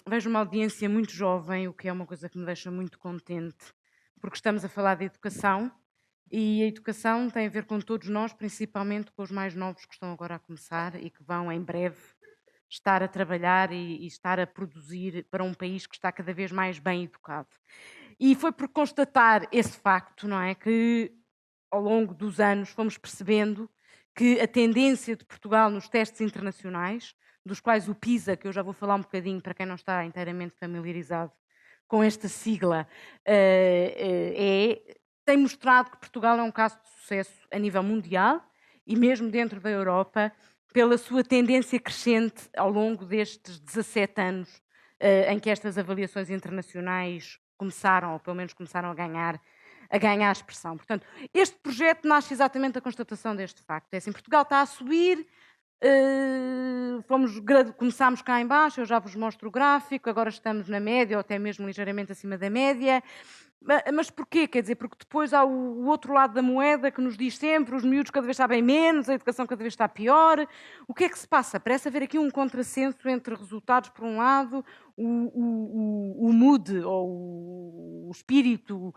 vejo uma audiência muito jovem, o que é uma coisa que me deixa muito contente, porque estamos a falar de educação e a educação tem a ver com todos nós, principalmente com os mais novos que estão agora a começar e que vão em breve estar a trabalhar e estar a produzir para um país que está cada vez mais bem educado. E foi por constatar esse facto, não é, que ao longo dos anos fomos percebendo que a tendência de Portugal nos testes internacionais, dos quais o PISA, que eu já vou falar um bocadinho para quem não está inteiramente familiarizado com esta sigla, tem mostrado que Portugal é um caso de sucesso a nível mundial e mesmo dentro da Europa, pela sua tendência crescente ao longo destes 17 anos em que estas avaliações internacionais começaram, ou pelo menos começaram a ganhar expressão. Portanto, este projeto nasce exatamente da constatação deste facto. É assim, Portugal está a subir, começámos cá em baixo, eu já vos mostro o gráfico, agora estamos na média ou até mesmo ligeiramente acima da média. Mas porquê? Quer dizer, porque depois há o outro lado da moeda que nos diz sempre os miúdos cada vez sabem menos, a educação cada vez está pior. O que é que se passa? Parece haver aqui um contrassenso entre resultados, por um lado, o mood ou o espírito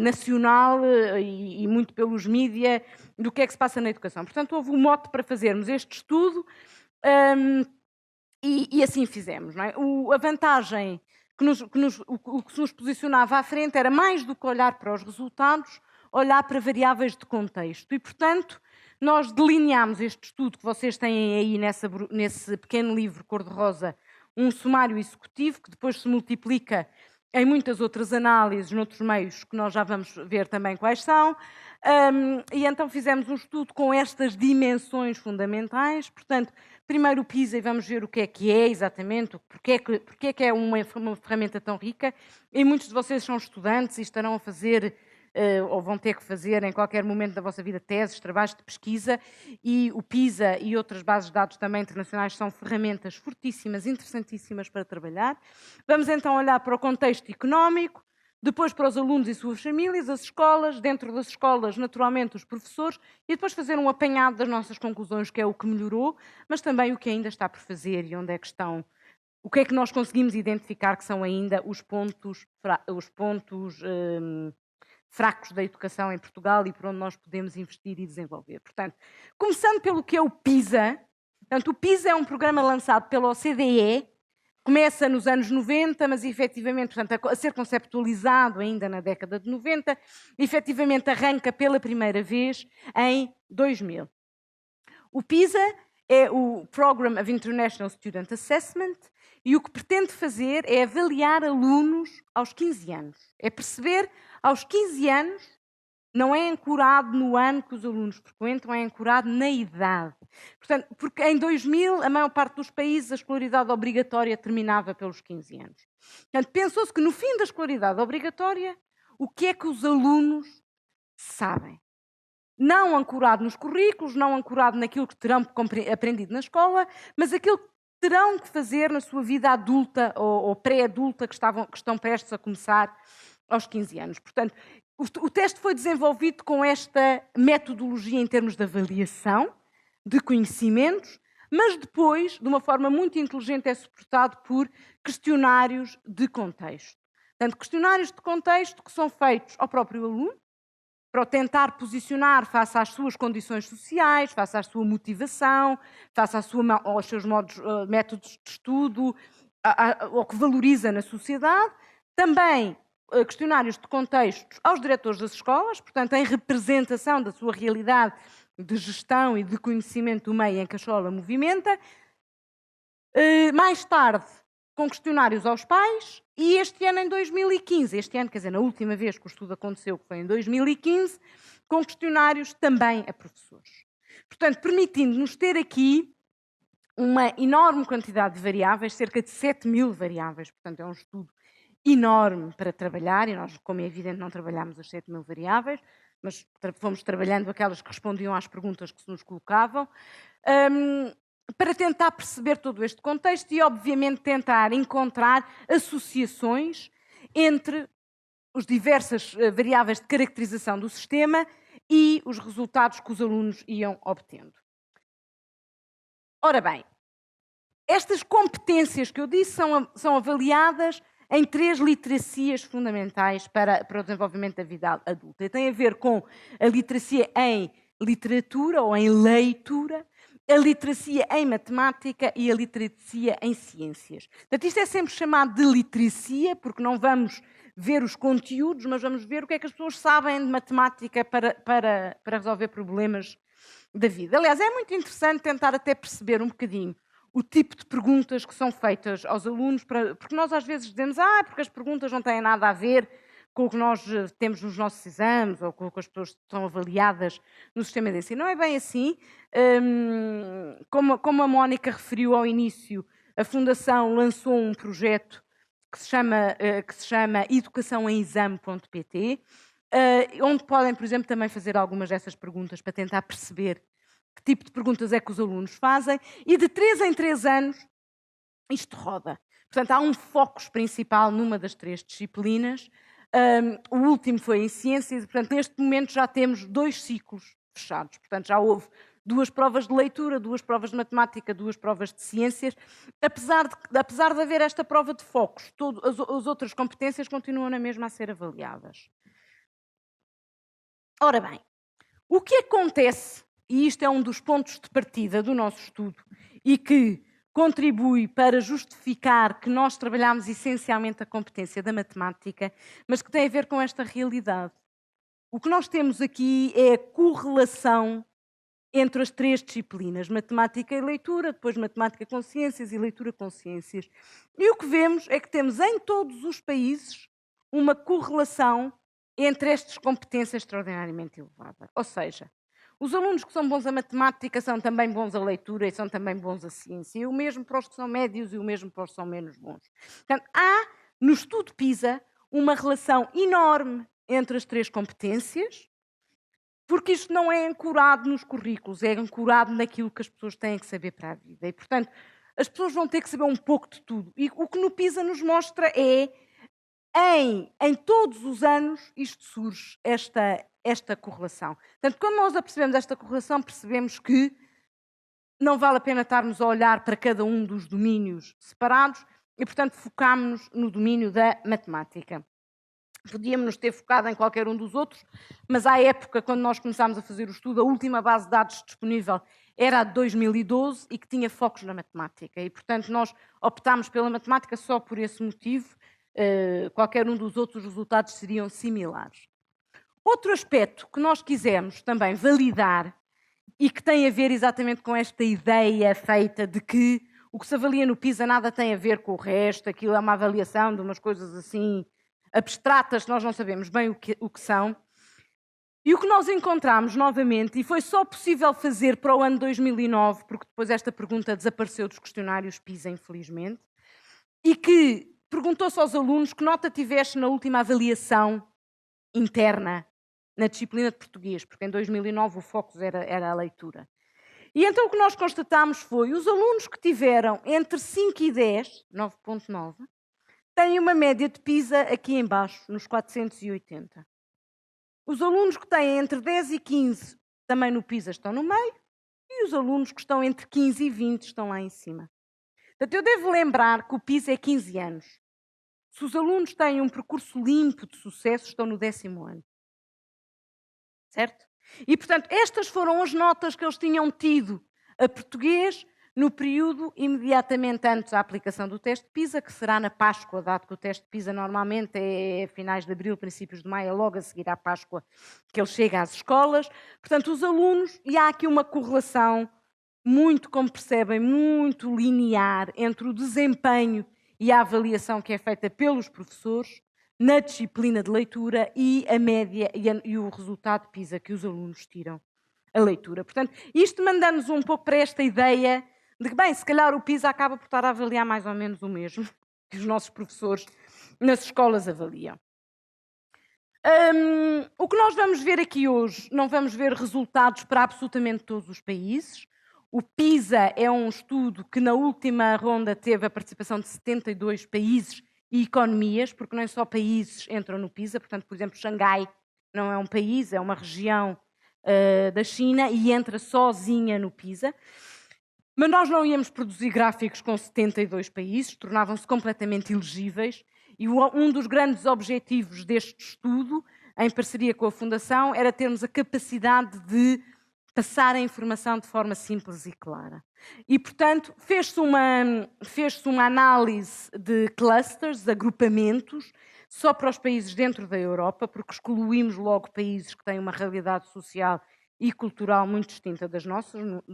nacional e muito pelos mídia do que é que se passa na educação. Portanto, houve um mote para fazermos este estudo e assim fizemos. Não é? A vantagem o que se nos posicionava à frente era mais do que olhar para os resultados, olhar para variáveis de contexto. E, portanto, nós delineámos este estudo que vocês têm aí nesse pequeno livro cor-de-rosa, um sumário executivo que depois se multiplica em muitas outras análises, noutros meios, que nós já vamos ver também quais são. E então fizemos um estudo com estas dimensões fundamentais. Portanto, primeiro o PISA e vamos ver o que é exatamente, porque é que é uma ferramenta tão rica. E muitos de vocês são estudantes e estarão a fazer, ou vão ter que fazer em qualquer momento da vossa vida, teses, trabalhos de pesquisa, e o PISA e outras bases de dados também internacionais são ferramentas fortíssimas, interessantíssimas para trabalhar. Vamos então olhar para o contexto económico, depois para os alunos e suas famílias, as escolas, dentro das escolas, naturalmente, os professores, e depois fazer um apanhado das nossas conclusões, que é o que melhorou, mas também o que ainda está por fazer e onde é que estão, o que é que nós conseguimos identificar que são ainda os pontos fracos da educação em Portugal e por onde nós podemos investir e desenvolver. Portanto, começando pelo que é o PISA. Portanto, o PISA é um programa lançado pela OCDE, começa nos anos 90, mas efetivamente, portanto, a ser conceptualizado ainda na década de 90, efetivamente arranca pela primeira vez em 2000. O PISA é o Program of International Student Assessment e o que pretende fazer é avaliar alunos aos 15 anos. É perceber aos 15 anos, não é ancorado no ano que os alunos frequentam, é ancorado na idade. Portanto, porque em 2000, a maior parte dos países, a escolaridade obrigatória terminava pelos 15 anos. Portanto, pensou-se que no fim da escolaridade obrigatória, o que é que os alunos sabem? Não ancorado nos currículos, não ancorado naquilo que terão aprendido na escola, mas aquilo que terão que fazer na sua vida adulta ou pré-adulta que estão prestes a começar aos 15 anos. Portanto, o teste foi desenvolvido com esta metodologia em termos de avaliação, de conhecimentos, mas depois, de uma forma muito inteligente, é suportado por questionários de contexto. Portanto, questionários de contexto que são feitos ao próprio aluno, para o tentar posicionar face às suas condições sociais, face à sua motivação, face aos seus métodos de estudo, ao que valoriza na sociedade. Também questionários de contextos aos diretores das escolas, portanto, em representação da sua realidade de gestão e de conhecimento do meio em que a escola movimenta. Mais tarde, com questionários aos pais, e este ano, em 2015, quer dizer, na última vez que o estudo aconteceu, que foi em 2015, com questionários também a professores. Portanto, permitindo-nos ter aqui uma enorme quantidade de variáveis, cerca de 7.000 variáveis, portanto é um estudo enorme para trabalhar, e nós, como é evidente, não trabalhámos as 7.000 variáveis, mas fomos trabalhando aquelas que respondiam às perguntas que se nos colocavam, para tentar perceber todo este contexto e, obviamente, tentar encontrar associações entre as diversas variáveis de caracterização do sistema e os resultados que os alunos iam obtendo. Ora bem, estas competências que eu disse são avaliadas em 3 literacias fundamentais para o desenvolvimento da vida adulta. E tem a ver com a literacia em literatura ou em leitura, a literacia em matemática e a literacia em ciências. Portanto, isto é sempre chamado de literacia, porque não vamos ver os conteúdos, mas vamos ver o que é que as pessoas sabem de matemática para resolver problemas da vida. Aliás, é muito interessante tentar até perceber um bocadinho o tipo de perguntas que são feitas aos alunos, porque nós às vezes dizemos porque as perguntas não têm nada a ver com o que nós temos nos nossos exames ou com o que as pessoas são avaliadas no sistema de ensino. Não é bem assim. Como a Mónica referiu ao início, a Fundação lançou um projeto que se chama educaçãoemexame.pt, onde podem, por exemplo, também fazer algumas dessas perguntas para tentar perceber que tipo de perguntas é que os alunos fazem, e de 3 em 3 anos isto roda. Portanto, há um foco principal numa das 3 disciplinas. O último foi em ciências, e, portanto, neste momento já temos 2 ciclos fechados. Portanto, já houve 2 provas de leitura, 2 provas de matemática, 2 provas de ciências. Apesar de haver esta prova de focos, as outras competências continuam na mesma a ser avaliadas. Ora bem, o que acontece, e isto é um dos pontos de partida do nosso estudo e que contribui para justificar que nós trabalhamos essencialmente a competência da matemática, mas que tem a ver com esta realidade. O que nós temos aqui é a correlação entre as 3 disciplinas, matemática e leitura, depois matemática com ciências e leitura com ciências. E o que vemos é que temos em todos os países uma correlação entre estas competências extraordinariamente elevada. Ou seja, os alunos que são bons a matemática são também bons a leitura e são também bons a ciência. E o mesmo para os que são médios e o mesmo para os que são menos bons. Portanto, há, no estudo PISA, uma relação enorme entre as 3 competências, porque isto não é ancorado nos currículos, é ancorado naquilo que as pessoas têm que saber para a vida. E, portanto, as pessoas vão ter que saber um pouco de tudo. E o que no PISA nos mostra é, em todos os anos, isto surge, esta correlação. Portanto, quando nós apercebemos esta correlação, percebemos que não vale a pena estarmos a olhar para cada um dos domínios separados e, portanto, focámos-nos no domínio da matemática. Podíamos nos ter focado em qualquer um dos outros, mas à época, quando nós começámos a fazer o estudo, a última base de dados disponível era a de 2012 e que tinha focos na matemática. E, portanto, nós optámos pela matemática só por esse motivo. Qualquer um dos outros resultados seriam similares. Outro aspecto que nós quisemos também validar e que tem a ver exatamente com esta ideia feita de que o que se avalia no PISA nada tem a ver com o resto, aquilo é uma avaliação de umas coisas assim abstratas, nós não sabemos bem o que são. E o que nós encontramos novamente, e foi só possível fazer para o ano 2009, porque depois esta pergunta desapareceu dos questionários PISA, infelizmente, e que perguntou-se aos alunos que nota tiveste na última avaliação interna na disciplina de português, porque em 2009 o foco era a leitura. E então o que nós constatámos foi os alunos que tiveram entre 5 e 10, 9.9, têm uma média de PISA aqui em baixo, nos 480. Os alunos que têm entre 10 e 15 também no PISA estão no meio, e os alunos que estão entre 15 e 20 estão lá em cima. Portanto, eu devo lembrar que o PISA é 15 anos. Se os alunos têm um percurso limpo de sucesso, estão no 10º ano. Certo? E, portanto, estas foram as notas que eles tinham tido a português no período imediatamente antes da aplicação do teste de PISA, que será na Páscoa, dado que o teste de PISA normalmente é finais de abril, princípios de maio, logo a seguir à Páscoa que ele chega às escolas. Portanto, os alunos, e há aqui uma correlação muito, como percebem, muito linear entre o desempenho e a avaliação que é feita pelos professores na disciplina de leitura e a média e o resultado PISA que os alunos tiram a leitura. Portanto, isto manda-nos um pouco para esta ideia de que, bem, se calhar o PISA acaba por estar a avaliar mais ou menos o mesmo que os nossos professores nas escolas avaliam. O que nós vamos ver aqui hoje, não vamos ver resultados para absolutamente todos os países. O PISA é um estudo que na última ronda teve a participação de 72 países e economias, porque não é só países entram no PISA. Portanto, por exemplo, Xangai não é um país, é uma região da China e entra sozinha no PISA. Mas nós não íamos produzir gráficos com 72 países, tornavam-se completamente ilegíveis, e um dos grandes objetivos deste estudo, em parceria com a Fundação, era termos a capacidade de passar a informação de forma simples e clara. E, portanto, fez-se uma análise de clusters, de agrupamentos, só para os países dentro da Europa, porque excluímos logo países que têm uma realidade social e cultural muito distinta da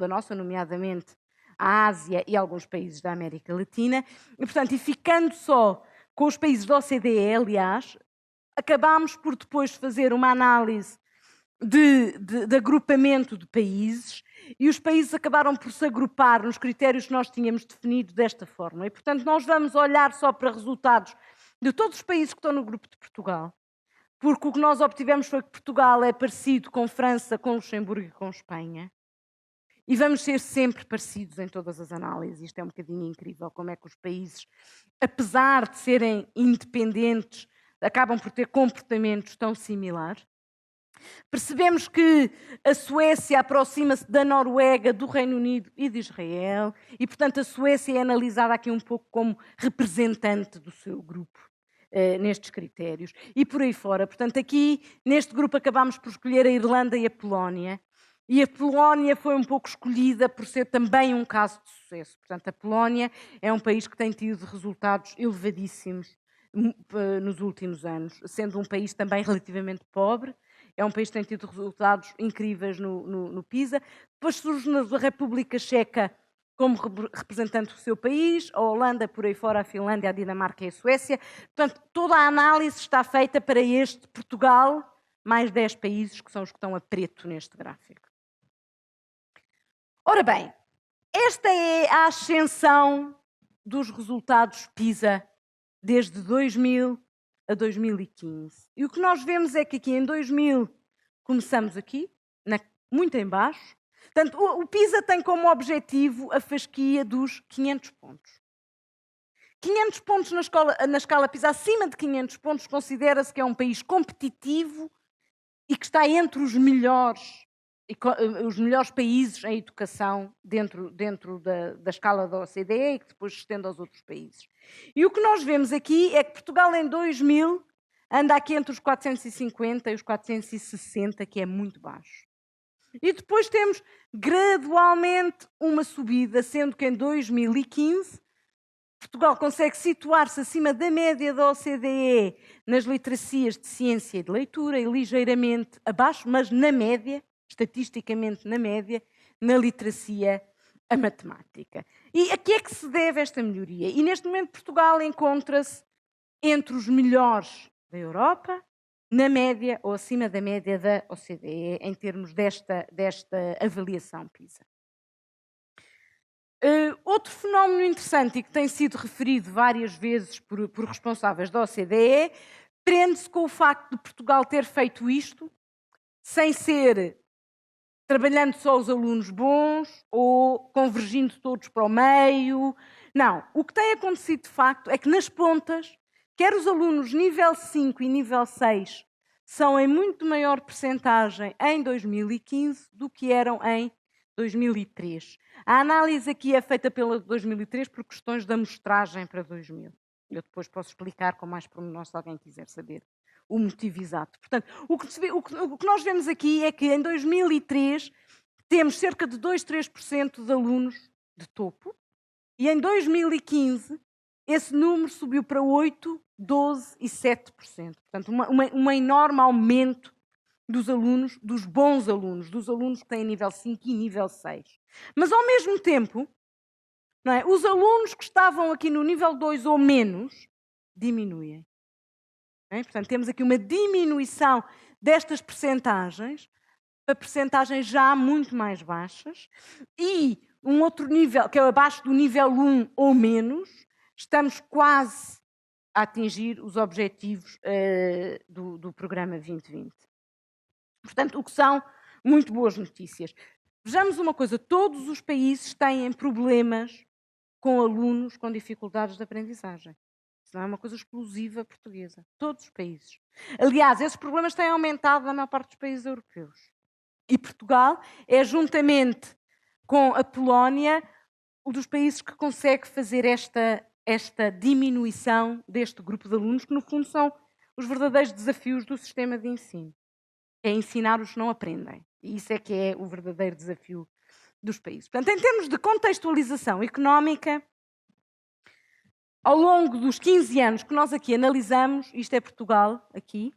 nossa, nomeadamente a Ásia e alguns países da América Latina. E, portanto, ficando só com os países da OCDE, aliás, acabámos por depois fazer uma análise de agrupamento de países, e os países acabaram por se agrupar nos critérios que nós tínhamos definido desta forma. E, portanto, nós vamos olhar só para resultados de todos os países que estão no grupo de Portugal, porque o que nós obtivemos foi que Portugal é parecido com França, com Luxemburgo e com Espanha. E vamos ser sempre parecidos em todas as análises. Isto é um bocadinho incrível, como é que os países, apesar de serem independentes, acabam por ter comportamentos tão similares. Percebemos que a Suécia aproxima-se da Noruega, do Reino Unido e de Israel, e, portanto, a Suécia é analisada aqui um pouco como representante do seu grupo, nestes critérios. E por aí fora. Portanto, aqui, neste grupo, acabámos por escolher a Irlanda e a Polónia, e a Polónia foi um pouco escolhida por ser também um caso de sucesso. Portanto, a Polónia é um país que tem tido resultados elevadíssimos nos últimos anos, sendo um país também relativamente pobre. É um país que tem tido resultados incríveis no PISA. Depois surge na República Checa como representante do seu país, a Holanda, por aí fora, a Finlândia, a Dinamarca e a Suécia. Portanto, toda a análise está feita para este Portugal, mais 10 países, que são os que estão a preto neste gráfico. Ora bem, esta é a ascensão dos resultados PISA desde 2000 a 2015. E o que nós vemos é que aqui em 2000 começamos aqui, muito em baixo. Portanto, o PISA tem como objetivo a fasquia dos 500 pontos. 500 pontos na escala PISA, acima de 500 pontos, considera-se que é um país competitivo e que está entre os melhores países em educação dentro da escala da OCDE e que depois se estende aos outros países. E o que nós vemos aqui é que Portugal em 2000 anda aqui entre os 450 e os 460, que é muito baixo. E depois temos gradualmente uma subida, sendo que em 2015 Portugal consegue situar-se acima da média da OCDE nas literacias de ciência e de leitura e ligeiramente abaixo, mas na média, estatisticamente na média, na literacia a matemática. E a que é que se deve esta melhoria? E neste momento Portugal encontra-se entre os melhores da Europa, na média ou acima da média da OCDE, em termos desta avaliação PISA. Outro fenómeno interessante e que tem sido referido várias vezes por responsáveis da OCDE prende-se com o facto de Portugal ter feito isto sem ser trabalhando só os alunos bons ou convergindo todos para o meio. Não, o que tem acontecido de facto é que nas pontas, quer os alunos nível 5 e nível 6 são em muito maior percentagem em 2015 do que eram em 2003. A análise aqui é feita pela 2003 por questões da amostragem para 2000. Eu depois posso explicar com mais pormenor se alguém quiser saber o motivo exato. Portanto, o que nós vemos aqui é que em 2003 temos cerca de 2-3% de alunos de topo e em 2015 esse número subiu para 8%, 12% e 7%. Portanto, um enorme aumento dos alunos, dos bons alunos, dos alunos que têm nível 5 e nível 6. Mas, ao mesmo tempo, não é, os alunos que estavam aqui no nível 2 ou menos diminuem. Não é? Portanto, temos aqui uma diminuição destas percentagens para percentagens já muito mais baixas e um outro nível, que é abaixo do nível 1 ou menos, estamos quase a atingir os objetivos do programa 2020. Portanto, o que são muito boas notícias. Vejamos uma coisa, todos os países têm problemas com alunos com dificuldades de aprendizagem. Isso não é uma coisa exclusiva portuguesa. Todos os países. Aliás, esses problemas têm aumentado na maior parte dos países europeus. E Portugal é, juntamente com a Polónia, dos países que consegue fazer esta diminuição deste grupo de alunos, que no fundo são os verdadeiros desafios do sistema de ensino. É ensinar os que não aprendem. E isso é que é o verdadeiro desafio dos países. Portanto, em termos de contextualização económica, ao longo dos 15 anos que nós aqui analisamos, isto é Portugal, aqui,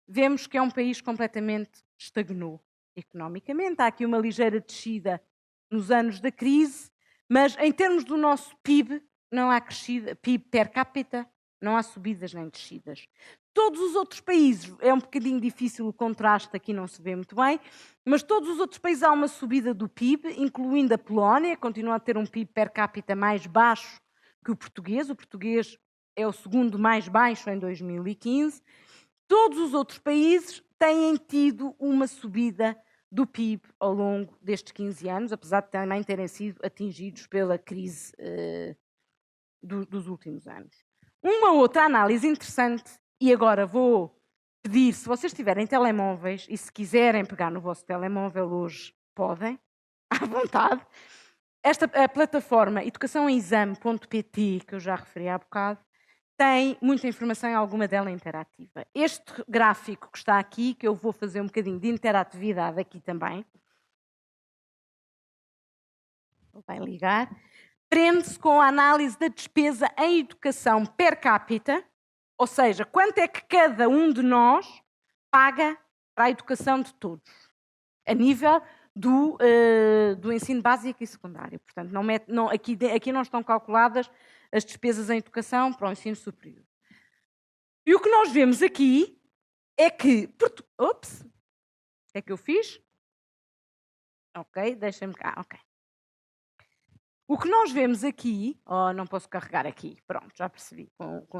vemos que é um país que completamente estagnou economicamente. Há aqui uma ligeira descida nos anos da crise, mas em termos do nosso PIB, não há crescida, PIB per capita, não há subidas nem descidas. Todos os outros países, é um bocadinho difícil o contraste, aqui não se vê muito bem, mas todos os outros países há uma subida do PIB, incluindo a Polónia, continua a ter um PIB per capita mais baixo que o português é o segundo mais baixo em 2015. Todos os outros países têm tido uma subida do PIB ao longo destes 15 anos, apesar de também terem sido atingidos pela crise dos últimos anos. Uma outra análise interessante, e agora vou pedir, se vocês tiverem telemóveis e se quiserem pegar no vosso telemóvel hoje, podem, à vontade. A plataforma educaçãoemexame.pt, que eu já referi há bocado, tem muita informação e alguma dela interativa. Este gráfico que está aqui, que eu vou fazer um bocadinho de interatividade aqui também, vai ligar, prende-se com a análise da despesa em educação per capita, ou seja, quanto é que cada um de nós paga para a educação de todos, a nível do ensino básico e secundário. Portanto, aqui não estão calculadas as despesas em educação para o ensino superior. E o que nós vemos aqui é que... Ops! O que é que eu fiz? Ok, deixa-me cá. Ok. O que nós vemos aqui... Oh, não posso carregar aqui. Pronto, já percebi,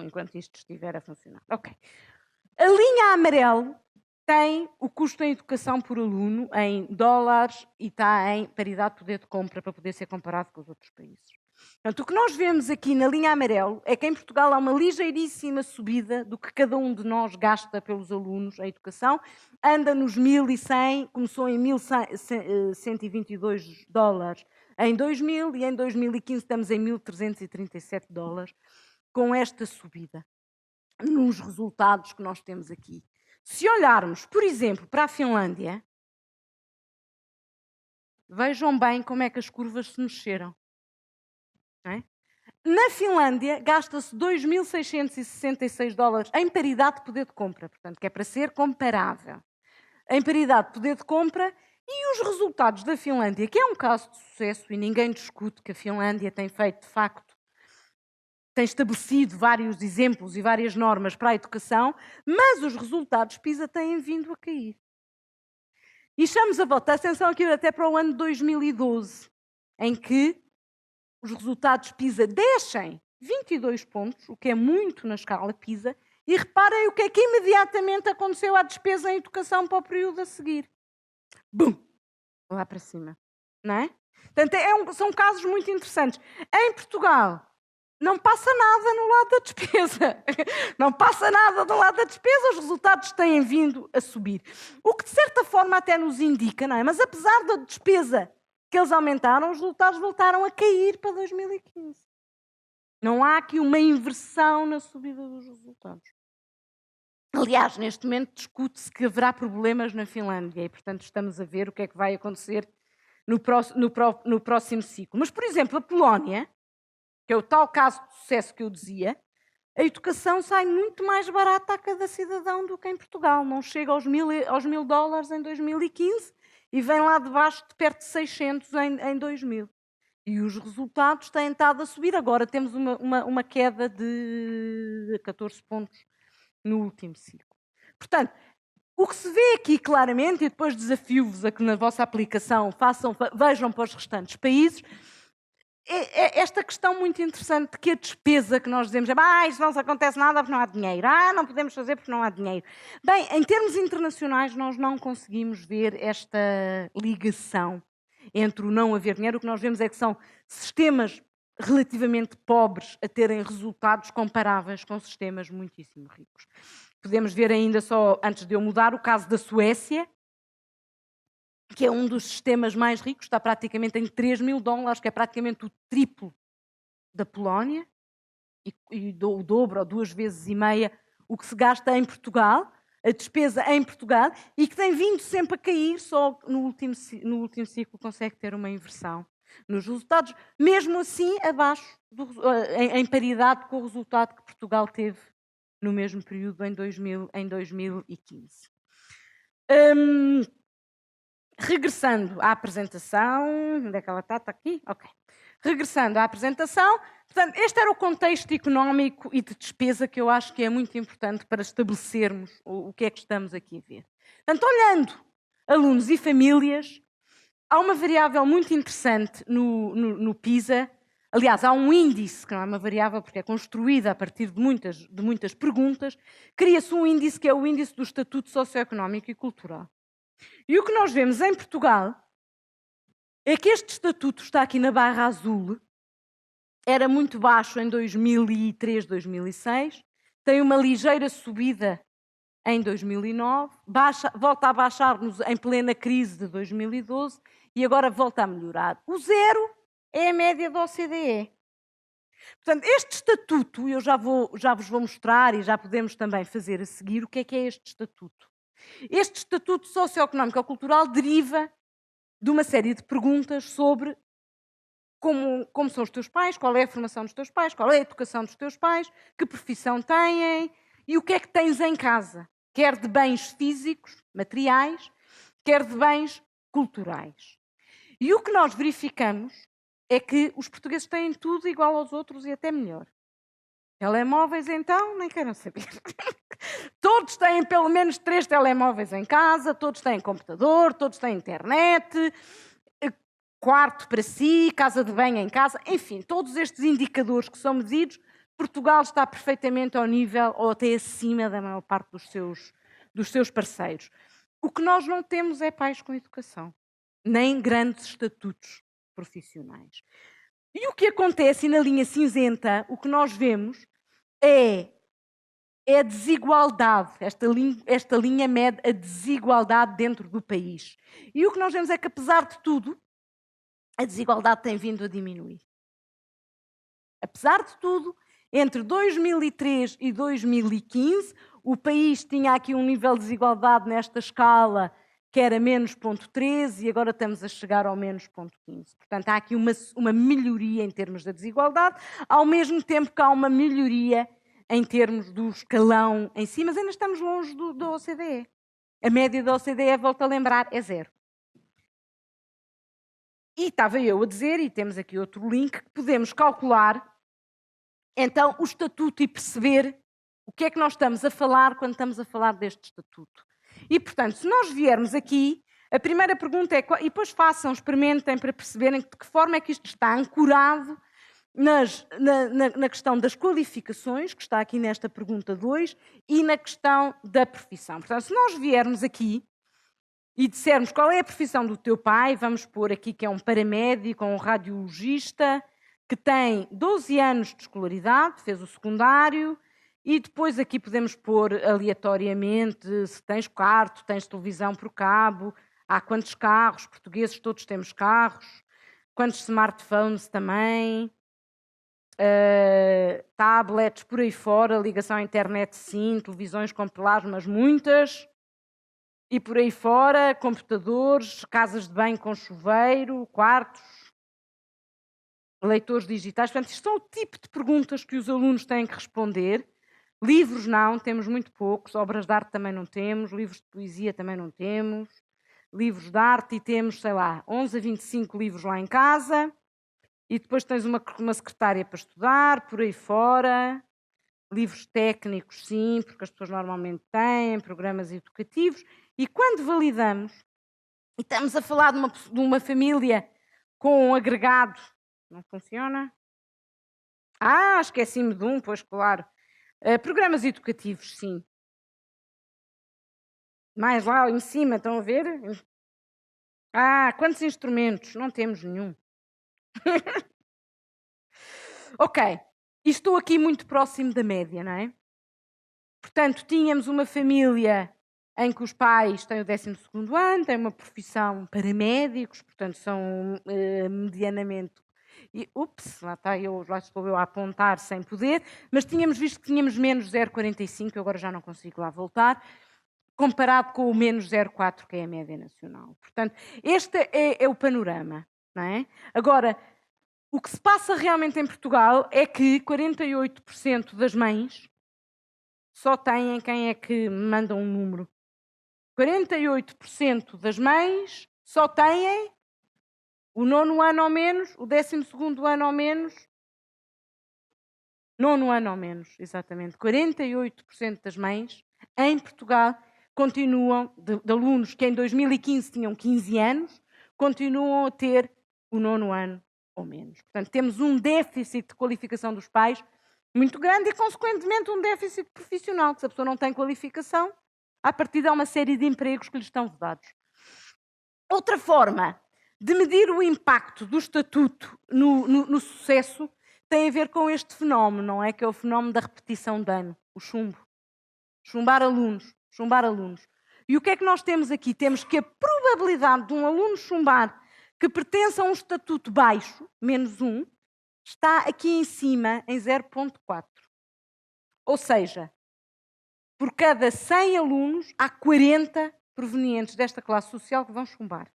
enquanto isto estiver a funcionar. Ok. A linha amarelo tem o custo em educação por aluno em dólares e está em paridade de poder de compra para poder ser comparado com os outros países. Portanto, o que nós vemos aqui na linha amarelo é que em Portugal há uma ligeiríssima subida do que cada um de nós gasta pelos alunos em educação. Anda nos 1.100, começou em 1.122 dólares em 2000 e em 2015 estamos em 1.337 dólares com esta subida nos resultados que nós temos aqui. Se olharmos, por exemplo, para a Finlândia, vejam bem como é que as curvas se mexeram. É? Na Finlândia, gasta-se 2.666 dólares em paridade de poder de compra, portanto, que é para ser comparável. Em paridade de poder de compra, e os resultados da Finlândia, que é um caso de sucesso, e ninguém discute que a Finlândia tem feito, de facto, tem estabelecido vários exemplos e várias normas para a educação, mas os resultados PISA têm vindo a cair. E chamamos a vossa atenção aqui até para o ano 2012, em que os resultados PISA descem 22 pontos, o que é muito na escala PISA, e reparem o que é que imediatamente aconteceu à despesa em educação para o período a seguir. Bum! Lá para cima. Não é? Portanto, são casos muito interessantes. Em Portugal, não passa nada no lado da despesa. Não passa nada do lado da despesa, os resultados têm vindo a subir. O que, de certa forma, até nos indica, não é? Mas apesar da despesa que eles aumentaram, os resultados voltaram a cair para 2015. Não há aqui uma inversão na subida dos resultados. Aliás, neste momento discute-se que haverá problemas na Finlândia e, portanto, estamos a ver o que é que vai acontecer no próximo ciclo. Mas, por exemplo, a Polónia, que é o tal caso de sucesso que eu dizia, a educação sai muito mais barata a cada cidadão do que em Portugal. Não chega aos 1.000 dólares em 2015 e vem lá de baixo de perto de 600 em 2000. E os resultados têm estado a subir. Agora temos uma queda de 14 pontos no último ciclo. Portanto, o que se vê aqui claramente, e depois desafio-vos a que na vossa aplicação vejam para os restantes países, é esta questão muito interessante de que a despesa que nós dizemos é isto não se acontece nada porque não há dinheiro, não podemos fazer porque não há dinheiro. Bem, em termos internacionais nós não conseguimos ver esta ligação entre o não haver dinheiro. O que nós vemos é que são sistemas relativamente pobres a terem resultados comparáveis com sistemas muitíssimo ricos. Podemos ver ainda só, antes de eu mudar, o caso da Suécia, que é um dos sistemas mais ricos, está praticamente em $3.000, que é praticamente o triplo da Polónia, e o dobro ou 2,5 vezes o que se gasta em Portugal, a despesa em Portugal, e que tem vindo sempre a cair, só no último ciclo consegue ter uma inversão nos resultados, mesmo assim abaixo, em paridade com o resultado que Portugal teve no mesmo período em 2015. Regressando à apresentação, onde é que ela está? Está aqui? Ok. Regressando à apresentação, portanto, este era o contexto económico e de despesa que eu acho que é muito importante para estabelecermos o que é que estamos aqui a ver. Portanto, olhando alunos e famílias, há uma variável muito interessante no PISA. Aliás, há um índice, que não é uma variável porque é construída a partir de muitas perguntas. Cria-se um índice que é o índice do Estatuto Socioeconómico e Cultural. E o que nós vemos em Portugal é que este estatuto está aqui na barra azul, era muito baixo em 2003, 2006, tem uma ligeira subida em 2009, volta a baixar-nos em plena crise de 2012 e agora volta a melhorar. O zero é a média da OCDE. Portanto, este estatuto, eu já vos vou mostrar e já podemos também fazer a seguir o que é este estatuto. Este estatuto socioeconómico-cultural deriva de uma série de perguntas sobre como são os teus pais, qual é a formação dos teus pais, qual é a educação dos teus pais, que profissão têm e o que é que tens em casa, quer de bens físicos, materiais, quer de bens culturais. E o que nós verificamos é que os portugueses têm tudo igual aos outros e até melhor. Telemóveis, então, nem queiram saber. Todos têm pelo menos 3 telemóveis em casa, todos têm computador, todos têm internet, quarto para si, casa de banho em casa, enfim, todos estes indicadores que são medidos, Portugal está perfeitamente ao nível ou até acima da maior parte dos seus parceiros. O que nós não temos é pais com educação, nem grandes estatutos profissionais. E o que acontece, e na linha cinzenta, o que nós vemos é a desigualdade. Esta linha mede a desigualdade dentro do país. E o que nós vemos é que, apesar de tudo, a desigualdade tem vindo a diminuir. Apesar de tudo, entre 2003 e 2015, o país tinha aqui um nível de desigualdade nesta escala que era menos 0,13 e agora estamos a chegar ao menos 0,15. Portanto, há aqui uma melhoria em termos da desigualdade, ao mesmo tempo que há uma melhoria em termos do escalão em si, mas ainda estamos longe da OCDE. A média da OCDE, volto a lembrar, é 0. E estava eu a dizer, e temos aqui outro link, que podemos calcular, então, o estatuto e perceber o que é que nós estamos a falar quando estamos a falar deste estatuto. E, portanto, se nós viermos aqui, a primeira pergunta é, e depois experimentem para perceberem de que forma é que isto está ancorado na questão das qualificações, que está aqui nesta pergunta 2, e na questão da profissão. Portanto, se nós viermos aqui e dissermos qual é a profissão do teu pai, vamos pôr aqui que é um paramédico ou um radiologista, que tem 12 anos de escolaridade, fez o secundário, e depois aqui podemos pôr aleatoriamente se tens quarto, tens televisão por cabo, há quantos carros, portugueses todos temos carros, quantos smartphones também, tablets por aí fora, ligação à internet sim, televisões com plasmas muitas, e por aí fora, computadores, casas de banho com chuveiro, quartos, leitores digitais. Portanto, isto são o tipo de perguntas que os alunos têm que responder. Livros não, temos muito poucos. Obras de arte também não temos. Livros de poesia também não temos. Livros de arte e temos, sei lá, 11 a 25 livros lá em casa. E depois tens uma secretária para estudar, por aí fora. Livros técnicos, sim, porque as pessoas normalmente têm. Programas educativos. E quando validamos, e estamos a falar de uma família com um agregado. Não funciona? Esqueci-me de um, pois claro. Programas educativos, sim. Mais lá em cima, estão a ver? Quantos instrumentos? Não temos nenhum. Ok. E estou aqui muito próximo da média, não é? Portanto, tínhamos uma família em que os pais têm o 12º ano, têm uma profissão paramédicos, portanto são medianamente... lá estou eu a apontar sem poder, mas tínhamos visto que tínhamos menos 0,45, eu agora já não consigo lá voltar, comparado com o menos 0,4, que é a média nacional. Portanto, este é o panorama, não é? Agora, o que se passa realmente em Portugal é que 48% das mães só têm, quem é que manda um número? 48% das mães só têm o 9º ano ou menos, o 12º ano ou menos, 9º ano ou menos, exatamente. 48% das mães em Portugal continuam, de alunos que em 2015 tinham 15 anos, continuam a ter o 9º ano ou menos. Portanto, temos um déficit de qualificação dos pais muito grande e, consequentemente, um déficit profissional, que se a pessoa não tem qualificação, à partida há uma série de empregos que lhes estão vedados. Outra forma de medir o impacto do estatuto no sucesso tem a ver com este fenómeno, não é? Que é o fenómeno da repetição de ano, o chumbo. Chumbar alunos. E o que é que nós temos aqui? Temos que a probabilidade de um aluno chumbar que pertence a um estatuto baixo, menos 1, está aqui em cima, em 0,4. Ou seja, por cada 100 alunos, há 40 provenientes desta classe social que vão chumbar.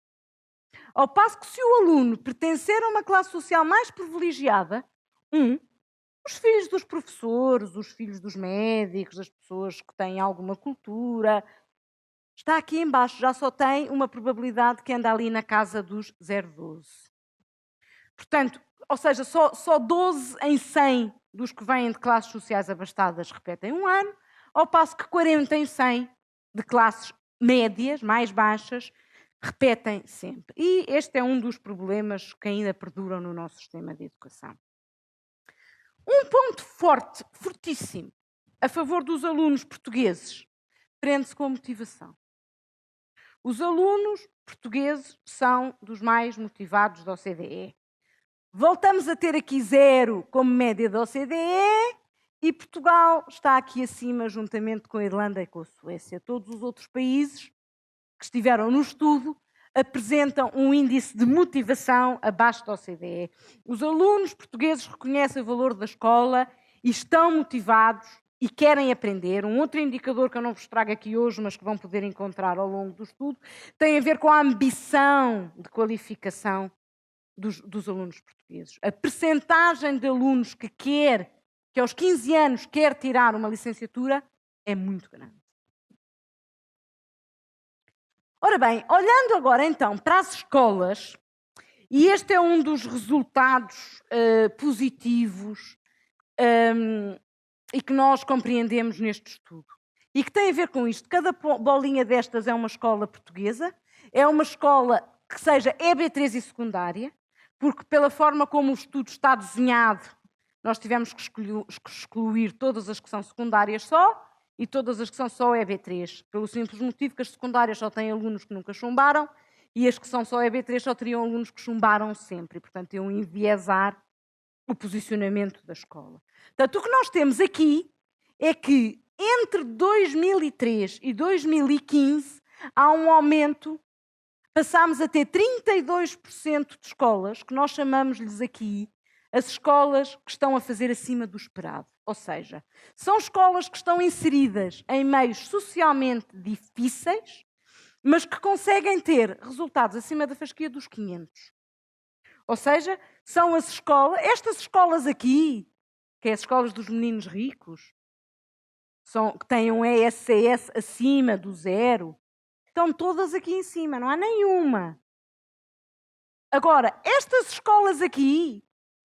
Ao passo que se o aluno pertencer a uma classe social mais privilegiada, os filhos dos professores, os filhos dos médicos, as pessoas que têm alguma cultura, está aqui em baixo, já só tem uma probabilidade que anda ali na casa dos 0,12. Portanto, ou seja, só 12 em 100 dos que vêm de classes sociais abastadas repetem um ano, ao passo que 40 em 100 de classes médias, mais baixas, repetem sempre. E este é um dos problemas que ainda perduram no nosso sistema de educação. Um ponto forte, fortíssimo, a favor dos alunos portugueses, prende-se com a motivação. Os alunos portugueses são dos mais motivados da OCDE. Voltamos a ter aqui 0 como média da OCDE e Portugal está aqui acima, juntamente com a Irlanda e com a Suécia. Todos os outros países que estiveram no estudo apresentam um índice de motivação abaixo da OCDE. Os alunos portugueses reconhecem o valor da escola e estão motivados e querem aprender. Um outro indicador que eu não vos trago aqui hoje, mas que vão poder encontrar ao longo do estudo, tem a ver com a ambição de qualificação dos alunos portugueses. A percentagem de alunos que aos 15 anos quer tirar uma licenciatura é muito grande. Ora bem, olhando agora então para as escolas, e este é um dos resultados positivos e que nós compreendemos neste estudo, e que tem a ver com isto. Cada bolinha destas é uma escola portuguesa, é uma escola que seja EB3 e secundária, porque pela forma como o estudo está desenhado, nós tivemos que excluir todas as que são secundárias só, e todas as que são só EB3, pelo simples motivo que as secundárias só têm alunos que nunca chumbaram e as que são só EB3 só teriam alunos que chumbaram sempre, e, portanto, iam enviesar o posicionamento da escola. Portanto, o que nós temos aqui é que entre 2003 e 2015 há um aumento, passámos a ter 32% de escolas, que nós chamamos-lhes aqui as escolas que estão a fazer acima do esperado. Ou seja, são escolas que estão inseridas em meios socialmente difíceis, mas que conseguem ter resultados acima da fasquia dos 500. Ou seja, são as escolas, estas escolas aqui, que é as escolas dos meninos ricos, que têm um ESCS acima do 0, estão todas aqui em cima, não há nenhuma. Agora, estas escolas aqui,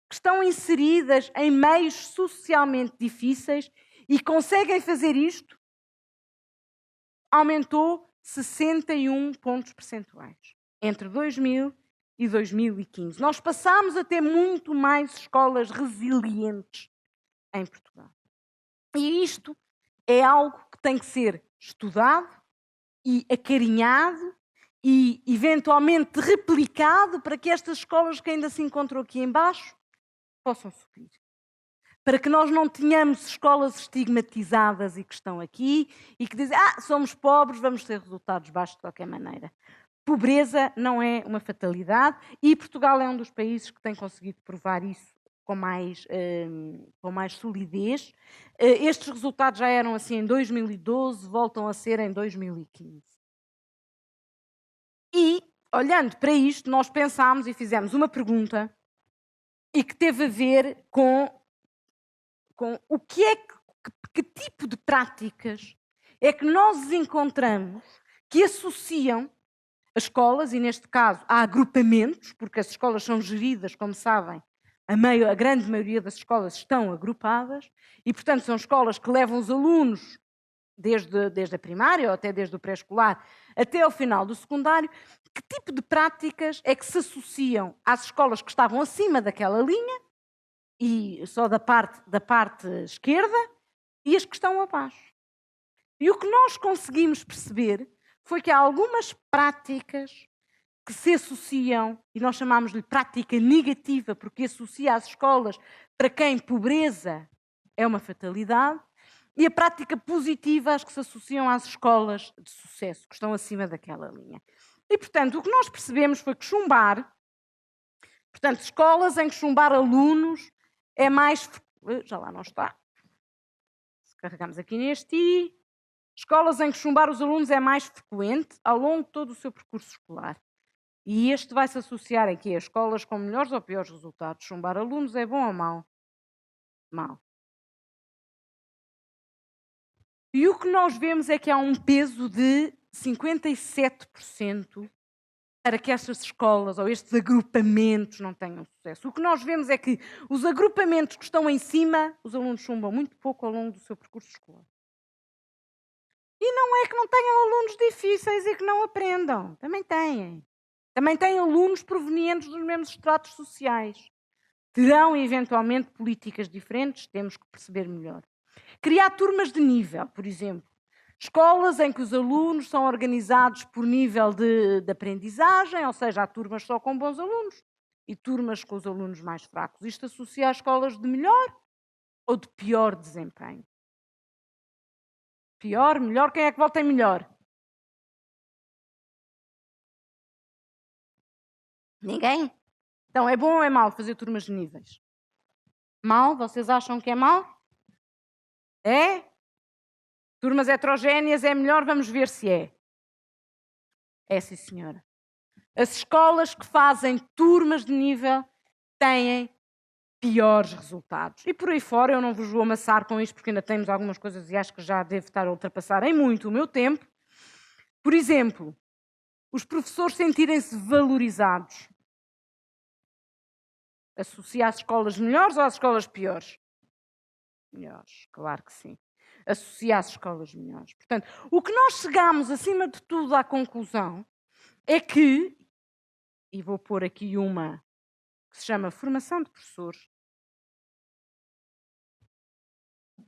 que estão inseridas em meios socialmente difíceis e conseguem fazer isto, aumentou 61 pontos percentuais entre 2000 e 2015. Nós passámos a ter muito mais escolas resilientes em Portugal. E isto é algo que tem que ser estudado e acarinhado e eventualmente replicado para que estas escolas que ainda se encontram aqui em baixo possam subir. para que nós não tenhamos escolas estigmatizadas e que estão aqui e que dizem, somos pobres, vamos ter resultados baixos de qualquer maneira. Pobreza não é uma fatalidade e Portugal é um dos países que tem conseguido provar isso com mais solidez. Estes resultados já eram assim em 2012, voltam a ser em 2015. E, olhando para isto, nós pensámos e fizemos uma pergunta e que teve a ver com o que é que tipo de práticas é que nós encontramos que associam as escolas, e neste caso há agrupamentos, porque as escolas são geridas, como sabem, a grande maioria das escolas estão agrupadas, e portanto são escolas que levam os alunos desde a primária ou até desde o pré-escolar até ao final do secundário. Que tipo de práticas é que se associam às escolas que estavam acima daquela linha, e só da parte esquerda, e as que estão abaixo? E o que nós conseguimos perceber foi que há algumas práticas que se associam, e nós chamamos-lhe prática negativa, porque associa às escolas para quem pobreza é uma fatalidade, e a prática positiva às que se associam às escolas de sucesso, que estão acima daquela linha. E, portanto, o que nós percebemos foi que chumbar, portanto, escolas em que chumbar alunos é mais... Já lá não está. Se carregamos aqui neste I, escolas em que chumbar os alunos é mais frequente ao longo de todo o seu percurso escolar. E este vai se associar aqui a escolas com melhores ou piores resultados. Chumbar alunos é bom ou mau? Mau. E o que nós vemos é que há um peso de 57% para que estas escolas ou estes agrupamentos não tenham sucesso. O que nós vemos é que os agrupamentos que estão em cima, os alunos chumbam muito pouco ao longo do seu percurso escolar. E não é que não tenham alunos difíceis e que não aprendam. Também têm. Também têm alunos provenientes dos mesmos estratos sociais. Terão, eventualmente, políticas diferentes, temos que perceber melhor. Criar turmas de nível, por exemplo. Escolas em que os alunos são organizados por nível de aprendizagem, ou seja, há turmas só com bons alunos e turmas com os alunos mais fracos. Isto associa a escolas de melhor ou de pior desempenho? Pior, melhor, quem é que volta em melhor? Ninguém? Então, é bom ou é mau fazer turmas de níveis? Mau? Vocês acham que é mau? É? Turmas heterogéneas é melhor? Vamos ver se é. É, sim, senhora. As escolas que fazem turmas de nível têm piores resultados. E por aí fora, eu não vos vou amassar com isto, porque ainda temos algumas coisas e acho que já devo estar a ultrapassar em muito o meu tempo. Por exemplo, os professores sentirem-se valorizados. Associa às escolas melhores ou às escolas piores? Melhores, claro que sim. Associa às escolas melhores. Portanto, o que nós chegamos, acima de tudo, à conclusão é que, e vou pôr aqui uma que se chama formação de professores,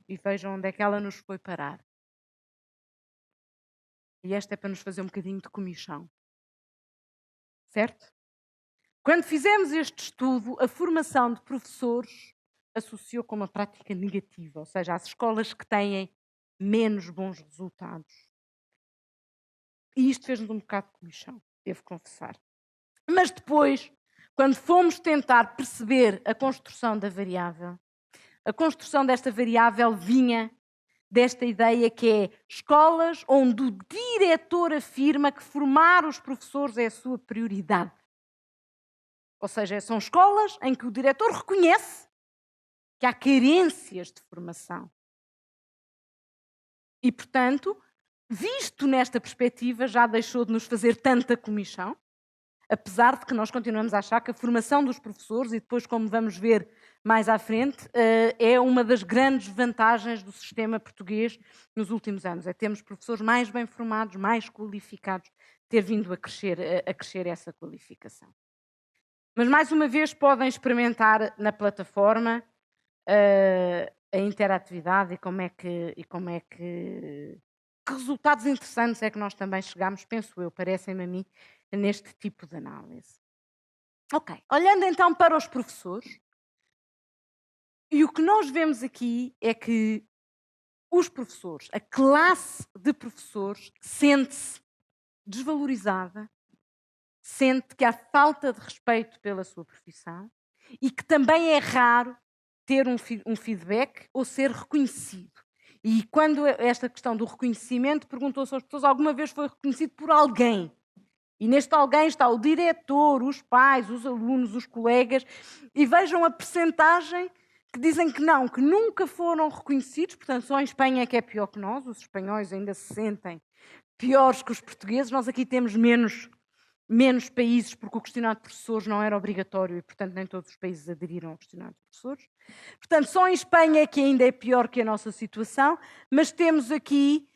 e vejam onde é que ela nos foi parar. E esta é para nos fazer um bocadinho de comichão. Certo? Quando fizemos este estudo, a formação de professores associou com uma prática negativa, ou seja, às escolas que têm menos bons resultados. E isto fez-nos um bocado de comichão, devo confessar. Mas depois, quando fomos tentar perceber a construção da variável, a construção desta variável vinha desta ideia que é escolas onde o diretor afirma que formar os professores é a sua prioridade. Ou seja, são escolas em que o diretor reconhece que há carências de formação. E, portanto, visto nesta perspectiva, já deixou de nos fazer tanta comichão, apesar de que nós continuamos a achar que a formação dos professores, e depois, como vamos ver mais à frente, é uma das grandes vantagens do sistema português nos últimos anos. É termos professores mais bem formados, mais qualificados, ter vindo a crescer essa qualificação. Mas, mais uma vez, podem experimentar na plataforma a interatividade e como é que resultados interessantes é que nós também chegamos, penso eu, parecem-me a mim, neste tipo de análise. Ok, olhando então para os professores, E o que nós vemos aqui é que os professores, a classe de professores, sente-se desvalorizada, sente que há falta de respeito pela sua profissão e que também é raro ter um feedback ou ser reconhecido. E quando esta questão do reconhecimento, perguntou-se às pessoas, alguma vez foi reconhecido por alguém? E neste alguém está o diretor, os pais, os alunos, os colegas, e vejam a percentagem que dizem que não, que nunca foram reconhecidos, portanto só em Espanha é que é pior que nós, os espanhóis ainda se sentem piores que os portugueses, nós aqui temos menos países porque o questionário de professores não era obrigatório e, portanto, nem todos os países aderiram ao questionário de professores. Portanto, só em Espanha é que ainda é pior que a nossa situação, mas temos aqui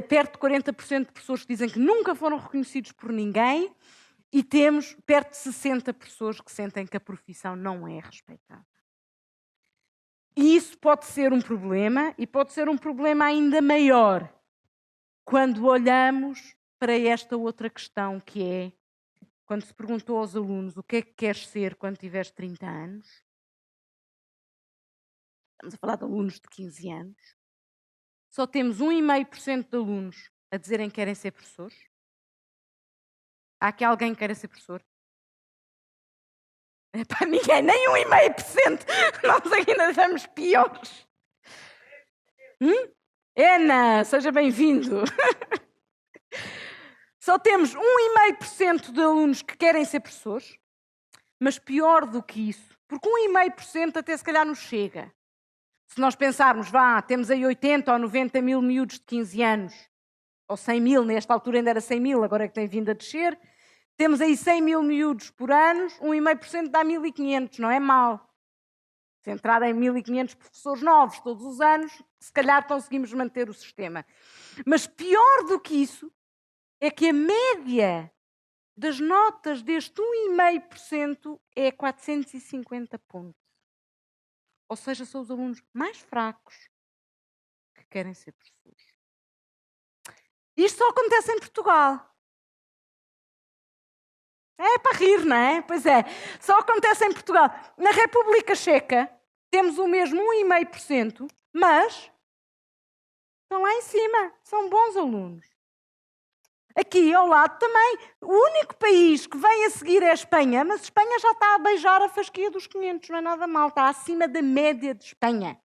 perto de 40% de professores que dizem que nunca foram reconhecidos por ninguém e temos perto de 60 professores que sentem que a profissão não é respeitada. E isso pode ser um problema e pode ser um problema ainda maior quando olhamos para esta outra questão que é quando se perguntou aos alunos o que é que queres ser quando tiveres 30 anos, estamos a falar de alunos de 15 anos, só temos 1,5% de alunos a dizerem que querem ser professores. Há aqui alguém que queira ser professor? Epá, ninguém, nem 1,5%. Nós ainda estamos piores. Ana, seja bem-vindo. Só temos 1,5% de alunos que querem ser professores, mas pior do que isso, porque 1,5% até se calhar nos chega. Se nós pensarmos, temos aí 80 ou 90 mil miúdos de 15 anos, ou 100 mil, nesta altura ainda era 100 mil, agora é que tem vindo a descer, temos aí 100 mil miúdos por ano, 1,5% dá 1.500, não é mau. Se entrar em 1.500 professores novos todos os anos, se calhar conseguimos manter o sistema. Mas pior do que isso, é que a média das notas deste 1,5% é 450 pontos. Ou seja, são os alunos mais fracos que querem ser professores. Isto só acontece em Portugal. É para rir, não é? Pois é. Só acontece em Portugal. Na República Checa temos o mesmo 1,5%, mas estão lá em cima. São bons alunos. Aqui ao lado também. O único país que vem a seguir é a Espanha, mas a Espanha já está a beijar a fasquia dos 500, não é nada mal. Está acima da média de Espanha.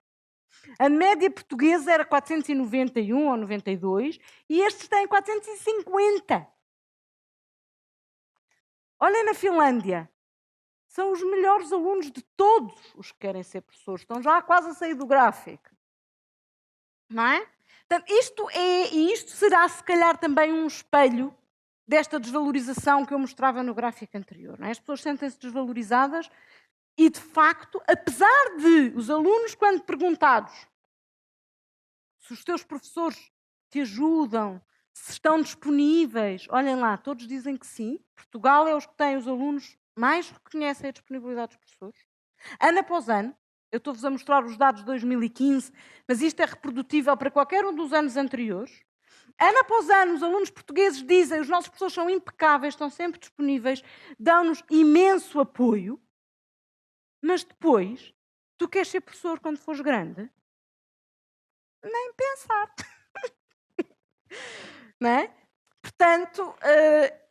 A média portuguesa era 491 ou 92 e estes têm 450. Olhem na Finlândia. São os melhores alunos de todos os que querem ser professores. Estão já quase a sair do gráfico. Não é? Portanto, isto será se calhar também um espelho desta desvalorização que eu mostrava no gráfico anterior. Não é? As pessoas sentem-se desvalorizadas e, de facto, apesar de os alunos, quando perguntados se os teus professores te ajudam, se estão disponíveis, olhem lá, todos dizem que sim. Portugal é os que têm os alunos mais reconhecem a disponibilidade dos professores. Ano após ano, eu estou-vos a mostrar os dados de 2015, mas isto é reprodutível para qualquer um dos anos anteriores. Ano após ano, os alunos portugueses dizem os nossos professores são impecáveis, estão sempre disponíveis, dão-nos imenso apoio. Mas depois, tu queres ser professor quando fores grande? Nem pensar. Não é? Portanto,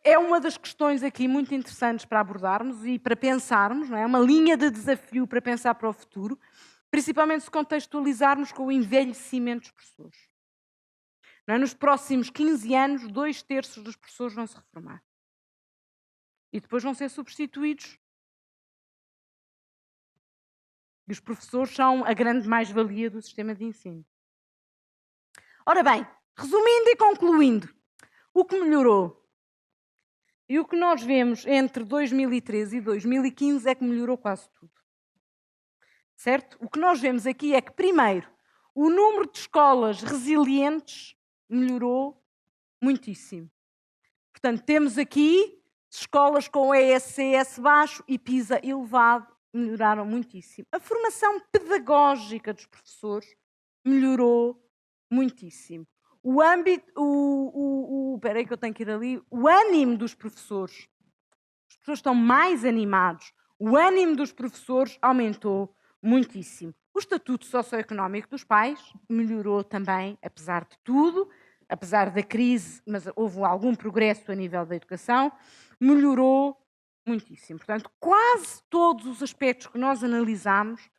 é uma das questões aqui muito interessantes para abordarmos e para pensarmos, não é? Uma linha de desafio para pensar para o futuro, principalmente se contextualizarmos com o envelhecimento dos professores. Não é? Nos próximos 15 anos, 2/3 dos professores vão se reformar. E depois vão ser substituídos. E os professores são a grande mais-valia do sistema de ensino. Ora bem, resumindo e concluindo, o que melhorou? E o que nós vemos entre 2013 e 2015 é que melhorou quase tudo. Certo? O que nós vemos aqui é que, primeiro, o número de escolas resilientes melhorou muitíssimo. Portanto, temos aqui escolas com ESCS baixo e PISA elevado, melhoraram muitíssimo. A formação pedagógica dos professores melhorou muitíssimo. O âmbito, espera aí que eu tenho que ir ali, o ânimo dos professores, os professores estão mais animados, o ânimo dos professores aumentou muitíssimo. O estatuto socioeconómico dos pais melhorou também, apesar de tudo, apesar da crise, mas houve algum progresso a nível da educação, melhorou muitíssimo. Portanto, quase todos os aspectos que nós analisamos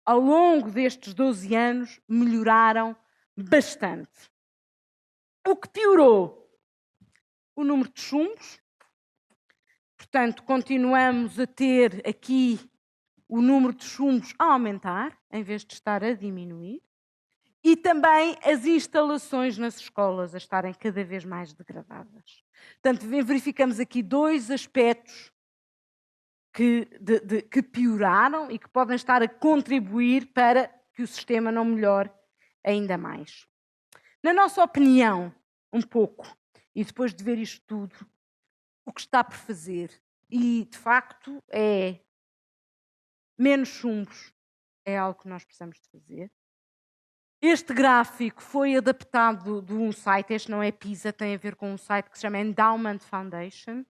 ao longo destes 12 anos melhoraram bastante. O que piorou? O número de chumbos. Portanto, continuamos a ter aqui o número de chumbos a aumentar, em vez de estar a diminuir. E também as instalações nas escolas a estarem cada vez mais degradadas. Portanto, verificamos aqui dois aspectos que pioraram e que podem estar a contribuir para que o sistema não melhore ainda mais. Na nossa opinião, um pouco, e depois de ver isto tudo, o que está por fazer, e de facto é menos chumbos, é algo que nós precisamos de fazer. Este gráfico foi adaptado de um site, este não é PISA, tem a ver com um site que se chama Endowment Foundation,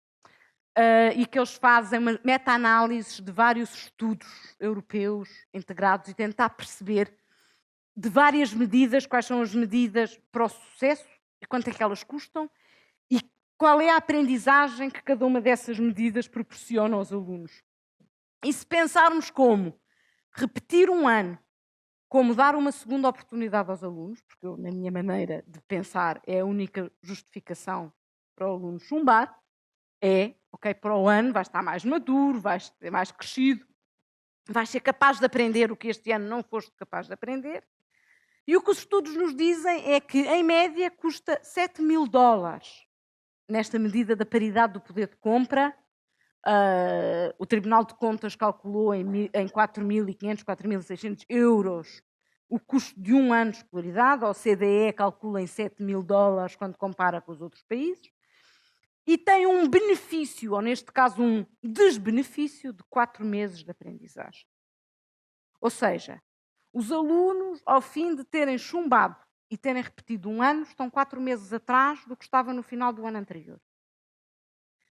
e que eles fazem uma meta-análise de vários estudos europeus integrados e tentar perceber de várias medidas, quais são as medidas para o sucesso e quanto é que elas custam e qual é a aprendizagem que cada uma dessas medidas proporciona aos alunos. E se pensarmos como repetir um ano, como dar uma segunda oportunidade aos alunos, porque eu, na minha maneira de pensar, é a única justificação para o aluno chumbar, ok, para o ano vais estar mais maduro, vais ter mais crescido, vais ser capaz de aprender o que este ano não foste capaz de aprender. E o que os estudos nos dizem é que, em média, custa $7.000. Nesta medida da paridade do poder de compra, o Tribunal de Contas calculou em 4.500, 4.600 euros o custo de um ano de escolaridade, a OCDE calcula em $7.000 quando compara com os outros países, e tem um benefício, ou neste caso um desbenefício, de 4 meses de aprendizagem. Ou seja, os alunos, ao fim de terem chumbado e terem repetido um ano, estão 4 meses atrás do que estava no final do ano anterior.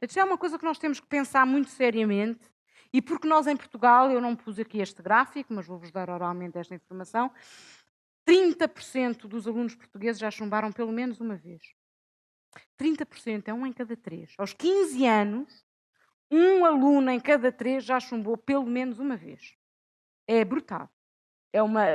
Isto é uma coisa que nós temos que pensar muito seriamente, e porque nós em Portugal, eu não pus aqui este gráfico, mas vou-vos dar oralmente esta informação, 30% dos alunos portugueses já chumbaram pelo menos uma vez. 30%, é um em cada 3. Aos 15 anos, um aluno em cada 3 já chumbou pelo menos uma vez. É brutal. É uma...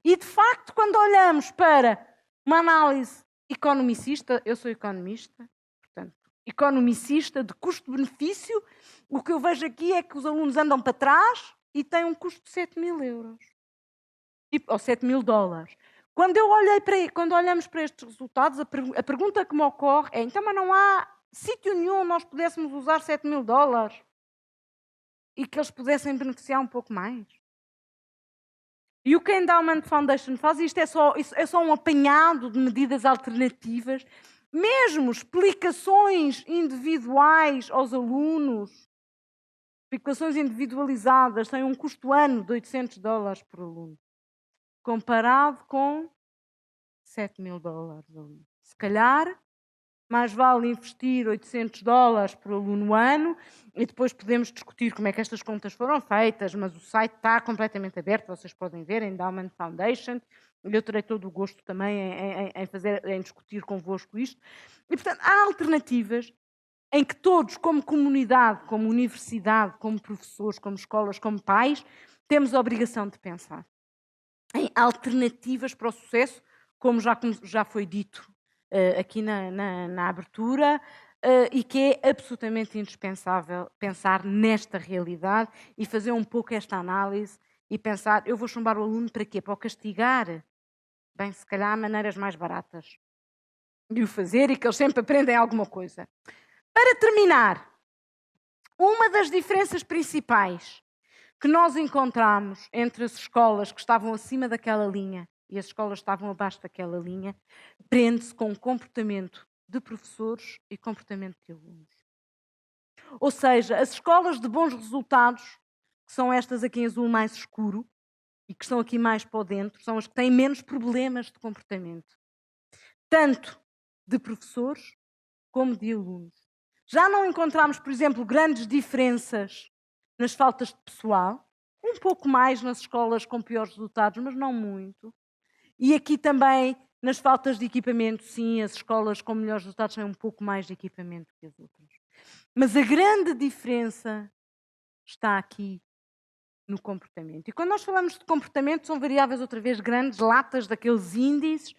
E, de facto, quando olhamos para uma análise economicista, eu sou economista, portanto, economicista de custo-benefício, o que eu vejo aqui é que os alunos andam para trás e têm um custo de 7.000 euros. Ou $7.000. Quando olhamos para estes resultados, a pergunta que me ocorre é: então, mas não há sítio nenhum onde nós pudéssemos usar $7.000 e que eles pudessem beneficiar um pouco mais? E o que a Endowment Foundation faz, isto é só um apanhado de medidas alternativas, mesmo explicações individuais aos alunos, explicações individualizadas, têm um custo ano de $800 por aluno, comparado com $7.000. Se calhar, mais vale investir $800 por aluno ano, e depois podemos discutir como é que estas contas foram feitas, mas o site está completamente aberto, vocês podem ver, Endowment Foundation. Eu terei todo o gosto também em discutir convosco isto. E, portanto, há alternativas em que todos, como comunidade, como universidade, como professores, como escolas, como pais, temos a obrigação de pensar em alternativas para o sucesso, como já foi dito aqui na abertura, e que é absolutamente indispensável pensar nesta realidade e fazer um pouco esta análise e pensar: eu vou chumbar o aluno para quê? Para o castigar? Bem, se calhar há maneiras mais baratas de o fazer e que eles sempre aprendem alguma coisa. Para terminar, uma das diferenças principais que nós encontramos entre as escolas que estavam acima daquela linha e as escolas que estavam abaixo daquela linha prende-se com o comportamento de professores e comportamento de alunos. Ou seja, as escolas de bons resultados, que são estas aqui em azul mais escuro e que estão aqui mais para dentro, são as que têm menos problemas de comportamento, tanto de professores como de alunos. Já não encontramos, por exemplo, grandes diferenças nas faltas de pessoal. um pouco mais nas escolas com piores resultados, mas não muito. E aqui também, nas faltas de equipamento, sim, as escolas com melhores resultados têm um pouco mais de equipamento que as outras. Mas a grande diferença está aqui no comportamento. E quando nós falamos de comportamento, são variáveis outra vez grandes, latas daqueles índices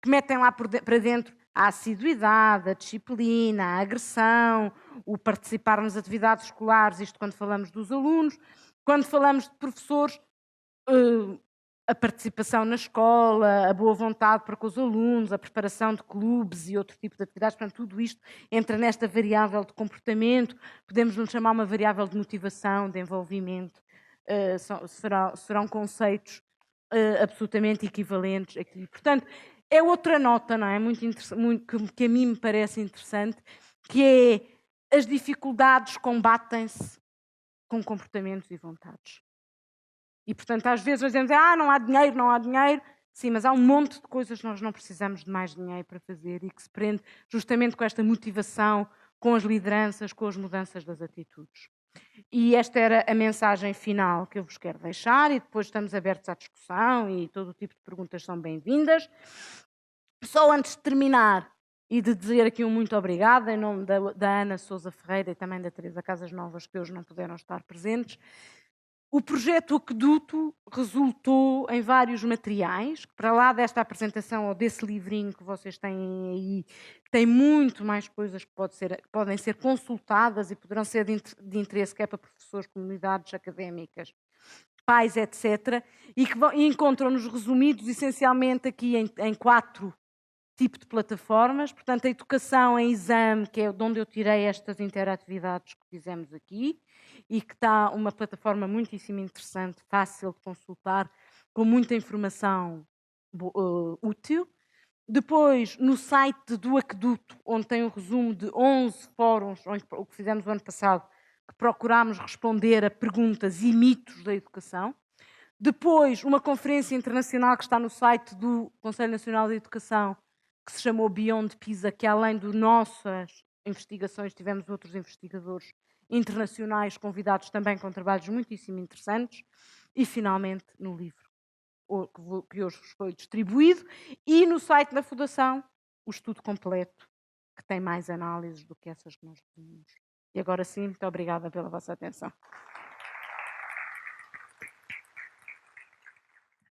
que metem lá para dentro a assiduidade, a disciplina, a agressão, o participar nas atividades escolares, isto quando falamos dos alunos, quando falamos de professores, a participação na escola, a boa vontade para com os alunos, a preparação de clubes e outro tipo de atividades, portanto, tudo isto entra nesta variável de comportamento, podemos nos chamar uma variável de motivação, de envolvimento, serão conceitos absolutamente equivalentes aqui. Portanto, é outra nota, não é? Que a mim me parece interessante, que é as dificuldades combatem-se com comportamentos e vontades. E, portanto, às vezes nós dizemos, não há dinheiro, não há dinheiro. Sim, mas há um monte de coisas que nós não precisamos de mais dinheiro para fazer e que se prende justamente com esta motivação, com as lideranças, com as mudanças das atitudes. E esta era a mensagem final que eu vos quero deixar e depois estamos abertos à discussão e todo o tipo de perguntas são bem-vindas. Só antes de terminar e de dizer aqui um muito obrigado em nome da Ana Sousa Ferreira e também da Teresa Casas Novas, que hoje não puderam estar presentes. O projeto Aqueduto resultou em vários materiais, que para lá desta apresentação ou desse livrinho que vocês têm aí, tem muito mais coisas que podem ser consultadas e poderão ser de interesse quer para professores, comunidades académicas, pais, etc. E que encontram-nos resumidos essencialmente aqui em 4 tipos de plataformas. Portanto, a educação em exame, que é de onde eu tirei estas interatividades que fizemos aqui, e que está uma plataforma muitíssimo interessante, fácil de consultar, com muita informação útil. Depois, no site do Aqueduto, onde tem um resumo de 11 fóruns, o que fizemos o ano passado, que procurámos responder a perguntas e mitos da educação. Depois, uma conferência internacional que está no site do Conselho Nacional de Educação, que se chamou Beyond PISA, que além de nossas investigações, tivemos outros investigadores internacionais convidados também com trabalhos muitíssimo interessantes. E, finalmente, no livro que hoje vos foi distribuído, e no site da Fundação, o estudo completo, que tem mais análises do que essas que nós tínhamos. E agora sim, muito obrigada pela vossa atenção.